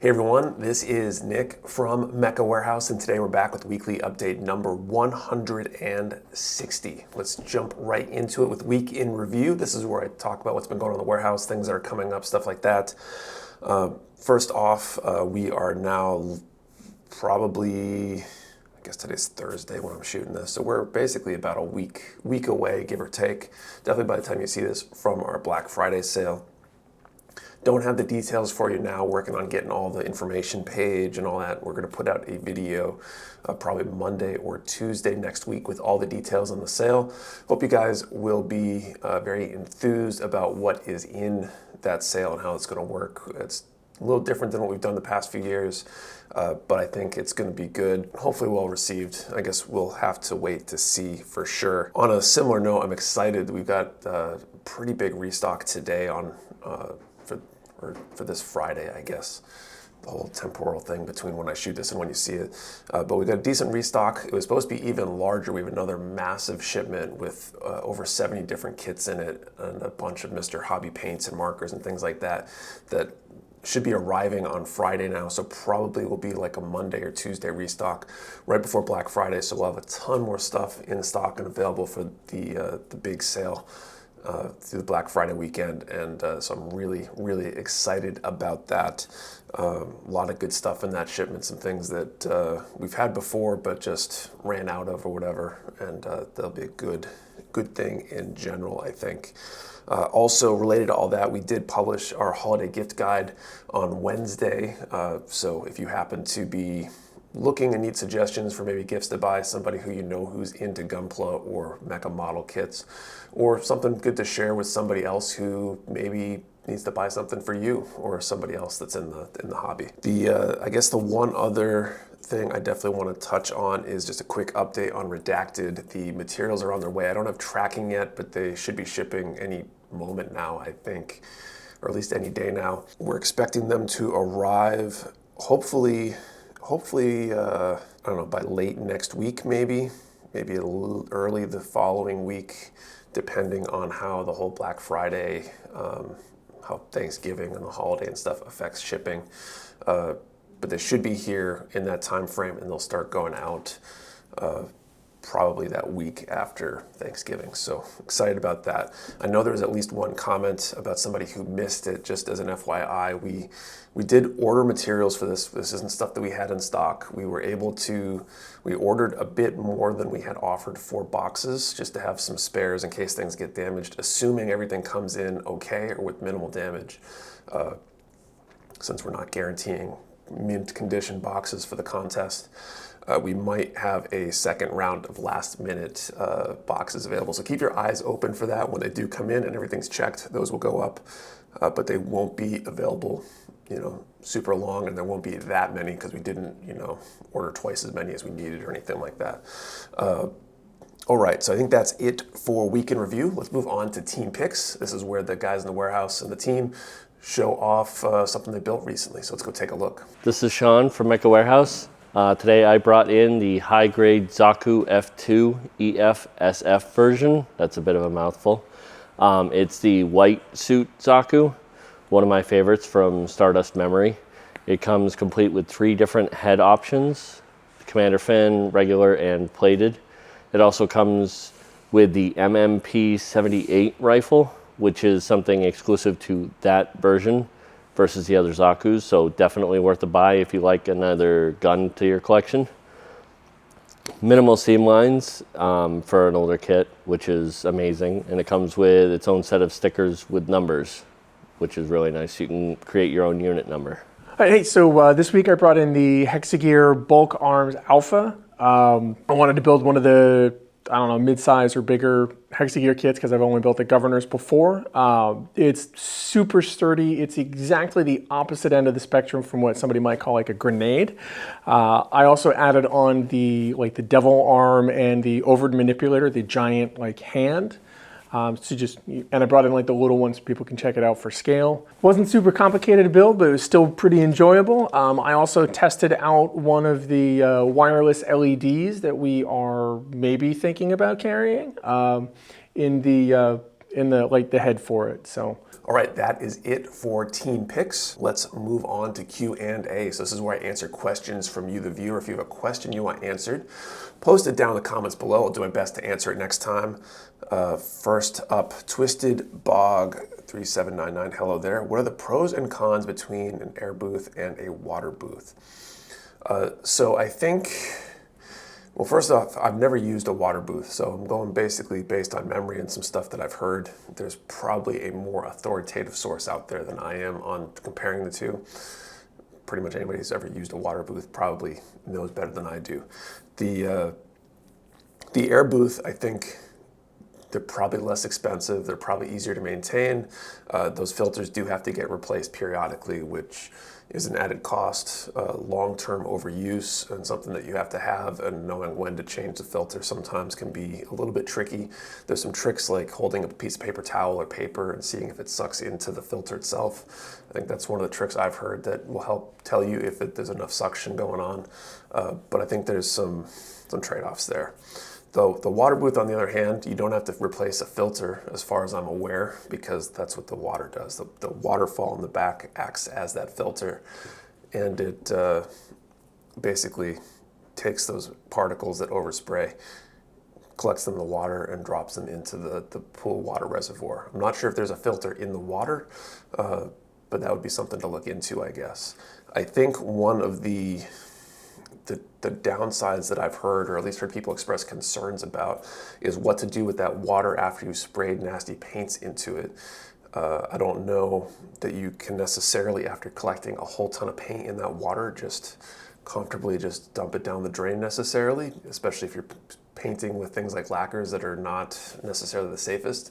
Hey everyone, this is Nick from Mecca Warehouse, and today we're back with weekly update number 160. Let's jump right into it with week in review. This is where I talk about what's been going on in the warehouse, things that are coming up, stuff like that. First off, we are now probably, I guess today's Thursday when I'm shooting this, so we're basically about a week away, give or take. Definitely by the time you see this, from our Black Friday sale. Don't have the details for you now, working on getting all the information page and all that. We're gonna put out a video probably Monday or Tuesday next week with all the details on the sale. Hope you guys will be very enthused about what is in that sale and how it's gonna work. It's a little different than what we've done the past few years, but I think it's gonna be good, hopefully well received. I guess we'll have to wait to see for sure. On a similar note, I'm excited. We've got a pretty big restock today on for this Friday, I guess. The whole temporal thing between when I shoot this and when you see it. But we got a decent restock. It was supposed to be even larger. We have another massive shipment with over 70 different kits in it and a bunch of Mr. Hobby paints and markers and things like that that should be arriving on Friday now. So probably will be like a Monday or Tuesday restock right before Black Friday. So we'll have a ton more stuff in stock and available for the big sale through the Black Friday weekend, and so I'm really excited about that. A lot of good stuff in that shipment, some things that we've had before but just ran out of or whatever, and that'll be a good thing in general, I think. Also related to all that, we did publish our holiday gift guide on Wednesday, so if you happen to be looking and need suggestions for maybe gifts to buy somebody who you know who's into Gunpla or Mecca model kits, or something good to share with somebody else who maybe needs to buy something for you or somebody else that's in the hobby. I guess the one other thing I definitely want to touch on is just a quick update on Redacted. The materials are on their way. I don't have tracking yet, but they should be shipping any moment now, I think, or at least any day now. We're expecting them to arrive hopefully, I don't know, by late next week, maybe a little early the following week, depending on how the whole Black Friday, how Thanksgiving and the holiday and stuff affects shipping. But they should be here in that time frame, and they'll start going out probably that week after Thanksgiving. So excited about that. I know there was at least one comment about somebody who missed it. Just as an FYI, we did order materials for this. This isn't stuff that we had in stock. We ordered a bit more than we had offered for boxes, just to have some spares in case things get damaged, assuming everything comes in okay or with minimal damage, since we're not guaranteeing mint condition boxes for the contest. We might have a second round of last minute boxes available. So keep your eyes open for that. When they do come in and everything's checked, those will go up, but they won't be available, super long, and there won't be that many because we didn't, order twice as many as we needed or anything like that. All right, so I think that's it for Week in Review. Let's move on to Team Picks. This is where the guys in the warehouse and the team show off something they built recently. So let's go take a look. This is Sean from Mecca Warehouse. Today I brought in the high-grade Zaku F2 EF-SF version. That's a bit of a mouthful. It's the white suit Zaku, one of my favorites from Stardust Memory. It comes complete with 3 different head options: commander fin, regular, and plated. It also comes with the MMP-78 rifle, which is something exclusive to that version versus the other Zakus, so definitely worth a buy if you like another gun to your collection. Minimal seam lines for an older kit, which is amazing, and it comes with its own set of stickers with numbers, which is really nice. You can create your own unit number. All right, hey, so this week I brought in the Hexagear Bulk Arms Alpha. I wanted to build one of the, mid-size or bigger Hexagear kits because I've only built the Governors before. It's super sturdy. It's exactly the opposite end of the spectrum from what somebody might call like a grenade. I also added on the devil arm and the overed manipulator, the giant hand. And I brought in the little ones so people can check it out for scale. Wasn't super complicated to build, but it was still pretty enjoyable. I also tested out one of the wireless LEDs that we are maybe thinking about carrying in the in the the head for it. So. All right, that is it for team picks. Let's move on to Q&A. So this is where I answer questions from you, the viewer. If you have a question you want answered, post it down in the comments below. I'll do my best to answer it next time. First up, Twisted Bog 3799. Hello there. What are the pros and cons between an air booth and a water booth? So I think, well, first off, I've never used a water booth, so I'm going basically based on memory and some stuff that I've heard. There's probably a more authoritative source out there than I am on comparing the two. Pretty much anybody who's ever used a water booth probably knows better than I do. The air booth, I think they're probably less expensive. They're probably easier to maintain. Those filters do have to get replaced periodically, which is an added cost, long-term overuse, and something that you have to have, and knowing when to change the filter sometimes can be a little bit tricky. There's some tricks like holding up a piece of paper towel or paper and seeing if it sucks into the filter itself. I think that's one of the tricks I've heard that will help tell you if there's enough suction going on. But I think there's some trade-offs there. Though the water booth, on the other hand, you don't have to replace a filter as far as I'm aware, because that's what the water does. The waterfall in the back acts as that filter, and it basically takes those particles that overspray, collects them in the water, and drops them into the pool water reservoir. I'm not sure if there's a filter in the water, but that would be something to look into, I guess. I think one of the downsides that I've heard, or at least heard people express concerns about, is what to do with that water after you sprayed nasty paints into it. I don't know that you can necessarily, after collecting a whole ton of paint in that water, just comfortably just dump it down the drain necessarily, especially if you're painting with things like lacquers that are not necessarily the safest.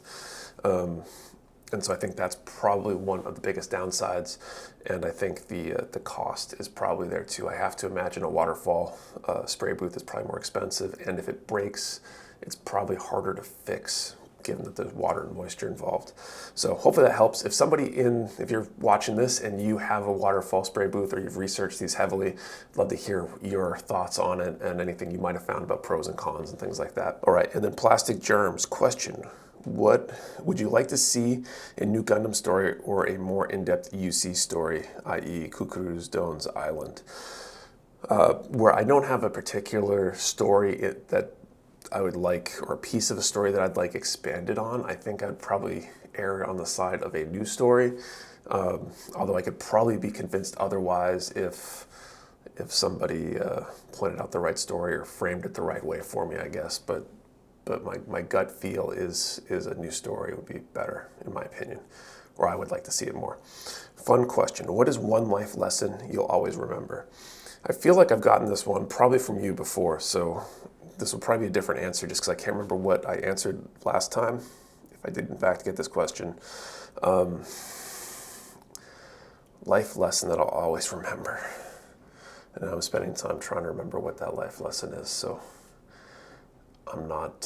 And so I think that's probably one of the biggest downsides. And I think the cost is probably there too. I have to imagine a waterfall spray booth is probably more expensive. And if it breaks, it's probably harder to fix, given that there's water and moisture involved. So hopefully that helps. If you're watching this and you have a waterfall spray booth, or you've researched these heavily, I'd love to hear your thoughts on it and anything you might have found about pros and cons and things like that. All right, and then Plastic Germs question. What would you like to see a new Gundam story or a more in-depth UC story, i.e. Kukuru's Done's Island? Where I don't have a particular story that I would like, or a piece of a story that I'd like expanded on, I think I'd probably err on the side of a new story. Although I could probably be convinced otherwise if somebody pointed out the right story or framed it the right way for me, I guess. But my gut feel is a new story would be better, in my opinion, or I would like to see it more. Fun question. What is one life lesson you'll always remember? I feel like I've gotten this one probably from you before, so this will probably be a different answer just because I can't remember what I answered last time, if I did in fact get this question. Life lesson that I'll always remember. And I'm spending time trying to remember what that life lesson is, so I'm not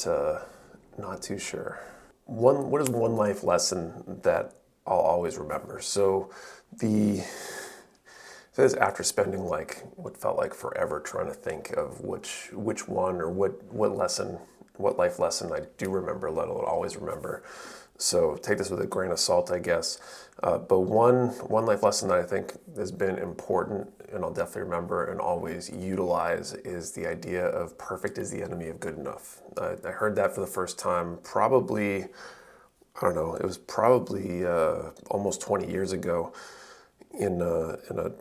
too sure. What is one life lesson that I'll always remember? So this after spending like what felt like forever trying to think of which one or what life lesson I do remember, let alone always remember. So take this with a grain of salt, I guess. But one life lesson that I think has been important, and I'll definitely remember and always utilize, is the idea of perfect is the enemy of good enough. I heard that for the first time probably, I don't know, it was probably almost 20 years ago in a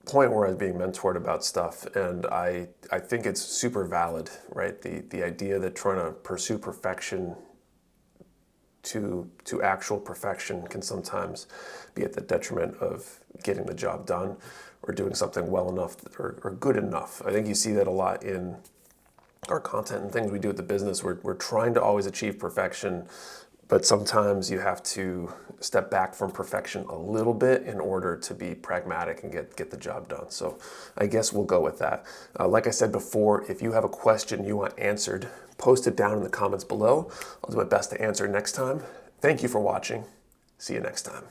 point where I was being mentored about stuff, and I think it's super valid, right? The idea that trying to pursue perfection to actual perfection can sometimes be at the detriment of getting the job done or doing something well enough or good enough. I think you see that a lot in our content and things we do at the business. We're trying to always achieve perfection, but sometimes you have to step back from perfection a little bit in order to be pragmatic and get the job done. So I guess we'll go with that. Like I said before, if you have a question you want answered, post it down in the comments below. I'll do my best to answer next time. Thank you for watching. See you next time.